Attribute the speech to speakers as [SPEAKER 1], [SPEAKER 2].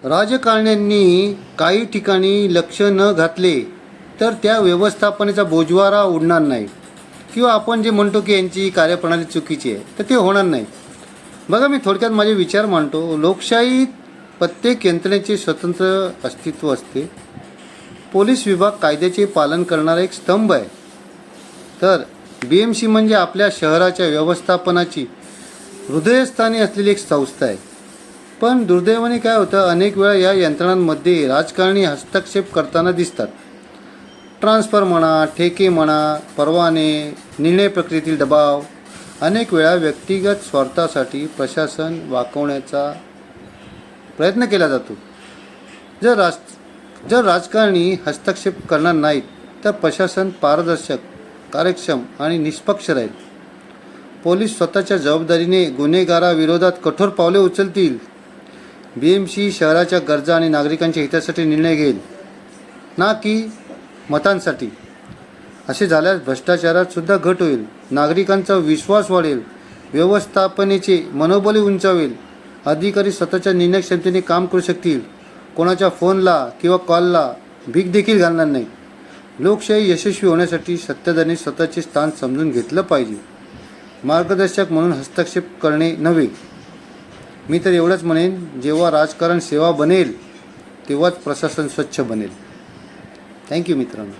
[SPEAKER 1] राजकारण्यांनी काही ठिकाणी लक्ष न घातले तर त्या व्यवस्थापनेचा बोजवारा उडणार नाही, किंवा आपण जे म्हणतो की यांची कार्यप्रणाली चुकीची आहे तर ते होणार नाही. बघा, मी थोडक्यात माझे विचार मांडतो. लोकशाहीत प्रत्येक यंत्रणेचे स्वतंत्र अस्तित्व असते. पोलीस विभाग कायद्याचे पालन करणारा एक स्तंभ आहे, तर BMC म्हणजे आपल्या शहराच्या व्यवस्थापनाची हृदयस्थानी असलेली एक संस्था आहे. पण दुर्दैवाने काय होतं, अनेक वेळा या यंत्रणांमध्ये राजकारणी हस्तक्षेप करताना दिसतात. ट्रान्सफर म्हणा, ठेके म्हणा, परवाने, निर्णय प्रक्रियेतील दबाव, अनेक वेळा व्यक्तिगत स्वार्थासाठी प्रशासन वाकवण्याचा प्रयत्न केला जातो. जर राजकारणी हस्तक्षेप करणार नाहीत तर प्रशासन पारदर्शक, कार्यक्षम आणि निष्पक्ष राहील. पोलीस स्वतःच्या जबाबदारीने गुन्हेगाराविरोधात कठोर पावले उचलतील. BMC शहराच्या गरजा आणि नागरिकांच्या हितासाठी निर्णय घेईल, ना की मतांसाठी. असे झाल्यास भ्रष्टाचारात सुद्धा घट होईल, नागरिकांचा विश्वास वाढेल, व्यवस्थापनेचे मनोबल उंचावेल, अधिकारी स्वतःच्या निर्णय क्षमतेने काम करू शकतील, कोणाच्या फोनला किंवा कॉलला भीक देखील घालणार नाही. लोकशाही यशस्वी होण्यासाठी सत्ताधाऱ्यांनी स्वतःचे स्थान समजून घेतलं पाहिजे. मार्गदर्शक म्हणून हस्तक्षेप करणे नव्हे. मी तर एवढंच म्हणेन, जेव्हा राजकारण सेवा बनेल तेव्हाच प्रशासन स्वच्छ बनेल. थँक्यू मित्रांनो.